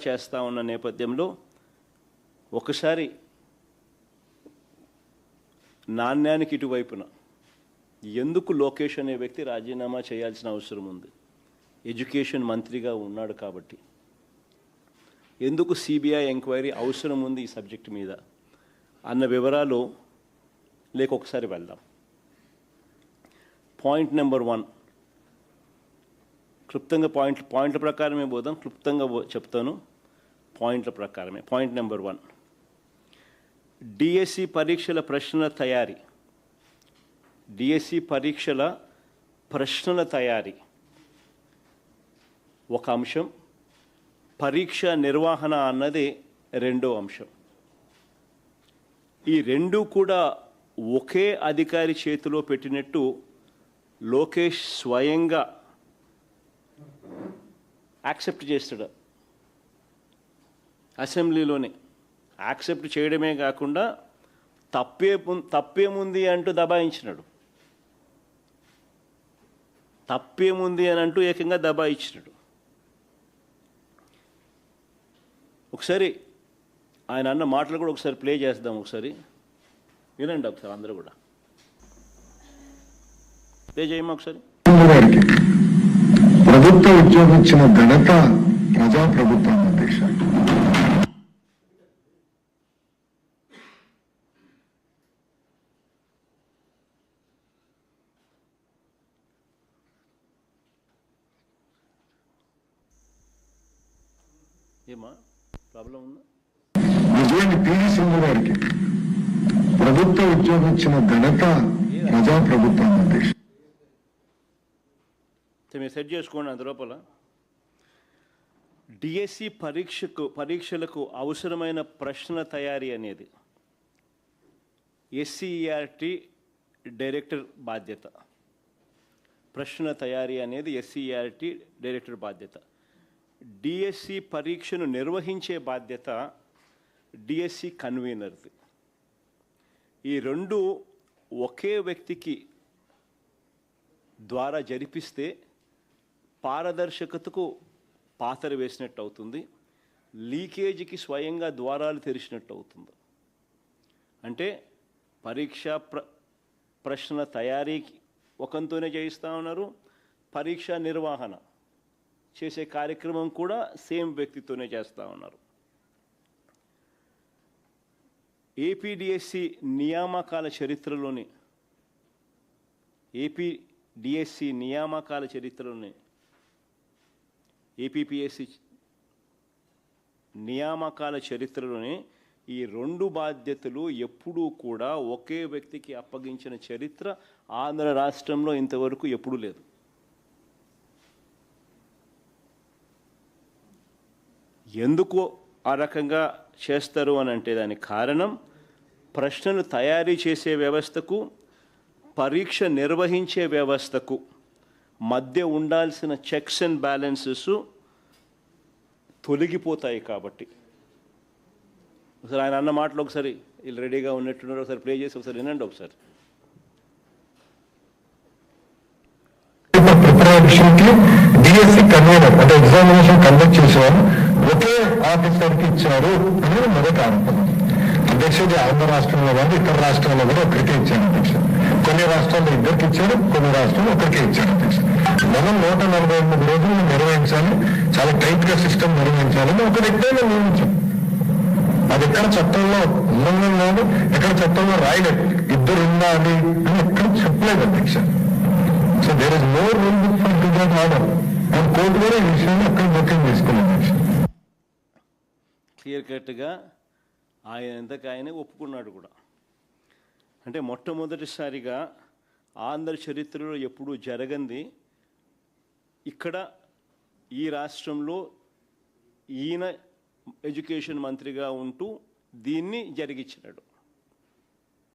చేస్తా ఉన్న నేపథ్యంలో ఒకసారి నాణ్యానికి ఇటువైపున ఎందుకు లోకేష్ అనే వ్యక్తి రాజీనామా చేయాల్సిన అవసరం ఉంది? ఎడ్యుకేషన్ మంత్రిగా ఉన్నాడు కాబట్టి ఎందుకు సిబిఐ ఎంక్వైరీ అవసరం ఉంది ఈ సబ్జెక్ట్ మీద అన్న వివరాలు లేక ఒకసారి వెళ్దాం. పాయింట్ నెంబర్ 1 క్లుప్తంగా పాయింట్ల ప్రకారమే పోదాం, క్లుప్తంగా చెప్తాను పాయింట్ల ప్రకారమే. పాయింట్ నెంబర్ 1, డిఎస్సి పరీక్షల ప్రశ్నల తయారీ. డిఎస్సి పరీక్షల ప్రశ్నల తయారీ ఒక అంశం, పరీక్ష నిర్వహణ అన్నది రెండో అంశం. ఈ రెండు కూడా ఒకే అధికారి చేతిలో పెట్టినట్టు లోకేష్ స్వయంగా యాక్సెప్ట్ చేస్తాడు. అసెంబ్లీలోనే యాక్సెప్ట్ చేయడమే కాకుండా తప్పేముంది అంటూ దబాయించినాడు. తప్పేముంది అని అంటూ ఏకంగా దబాయించినాడు. ఒకసారి ఆయన అన్న మాటలు కూడా ఒకసారి ప్లే చేద్దాం, ఒకసారి వినండి ఒకసారి అందరూ కూడా. ప్లే చేయమా ఒకసారి. ప్రభుత్వ ఉద్యోగం ఇచ్చిన ఘనత ప్రజాప్రభుత్వం అధ్యక్ష. ఏమా ప్రాబ్లం ఉందా? నిజాన్ని పివి సింధు గారికి ప్రభుత్వ ఉద్యోగం ఇచ్చిన ఘనత ప్రజాప్రభుత్వం అధ్యక్ష. మీరు సెట్ చేసుకోండి. అందులోపల డిఎస్సి పరీక్షలకు అవసరమైన ప్రశ్నల తయారీ అనేది ఎస్సీఈఆర్టీ డైరెక్టర్ బాధ్యత. ప్రశ్నల తయారీ అనేది ఎస్సీఈఆర్టీ డైరెక్టర్ బాధ్యత. డిఎస్సి పరీక్షను నిర్వహించే బాధ్యత డిఎస్సి కన్వీనర్ది. ఈ రెండు ఒకే వ్యక్తికి ద్వారా జరిపిస్తే పారదర్శకతకు పాతర వేసినట్టు అవుతుంది, లీకేజీకి స్వయంగా ద్వారాలు తెరిచినట్టు అవుతుంది. అంటే ప్రశ్నల తయారీకి ఒకంతోనే చేయిస్తూ ఉన్నారు, పరీక్ష నిర్వహణ చేసే కార్యక్రమం కూడా సేమ్ వ్యక్తితోనే చేస్తూ ఉన్నారు. ఏపీడిఎస్సి నియామకాల చరిత్రలోని ఏపీపీఎస్సి నియామకాల చరిత్రలోనే ఈ రెండు బాధ్యతలు ఎప్పుడూ కూడా ఒకే వ్యక్తికి అప్పగించిన చరిత్ర ఆంధ్ర రాష్ట్రంలో ఇంతవరకు ఎప్పుడూ లేదు. ఎందుకు ఆ రకంగా చేస్తారు అని అంటే దానికి కారణం ప్రశ్నలు తయారీ చేసే వ్యవస్థకు పరీక్ష నిర్వహించే వ్యవస్థకు మధ్య ఉండాల్సిన చెక్స్ అండ్ బ్యాలెన్సెస్ తొలగిపోతాయి కాబట్టి. ఒకసారి ఆయన అన్న మాటలు ఒకసారి వీళ్ళు రెడీగా ఉన్నట్టున్నారు, ఒకసారి ప్లే చేసి ఒకసారి వినండి ఒకసారి. ప్రిపరేషన్కి డిఎస్సి కన్వీనర్ అంటే ఎగ్జామినేషన్ కండక్ట్ చేసేవారు ఒకే ఆఫీసర్కి ఇచ్చారు అనేది మొదటి ఆరోపణ. అధ్యక్షుడు ఆంధ్ర రాష్ట్రంలో కానీ ఇతర రాష్ట్రాల్లో కూడా ఒకరికే ఇచ్చారు అధ్యక్ష. కొన్ని రాష్ట్రాల్లో ఇద్దరికి ఇచ్చారు, కొన్ని రాష్ట్రాల్లో ఒకరికే ఇచ్చారు అధ్యక్ష. మనం 148 రోజులు నిర్వహించాలి, చాలా టైట్ గా సిస్టమ్ నిర్వహించాలని ఒక వ్యక్తిని నియమించాం. అది ఎక్కడ చట్టంలో ఉల్లంఘన లేదు, ఎక్కడ చట్టంలో రాయలేదు, ఇద్దరు ఉండాలి అని ఎక్కడ చెప్పలేదు అధ్యక్ష. So there is no rule book for to that order. And court కూడా ఈ విషయాన్ని అక్కడ జోక్యం చేసుకున్నాం అధ్యక్ష. క్లియర్ కట్గా ఆయన ఎంతకు ఆయనే ఒప్పుకున్నాడు కూడా. అంటే మొట్టమొదటిసారిగా ఆంధ్ర చరిత్రలో ఎప్పుడూ జరగంది ఇక్కడ ఈ రాష్ట్రంలో ఈయన ఎడ్యుకేషన్ మంత్రిగా ఉంటూ దీన్ని జరిగించినాడు.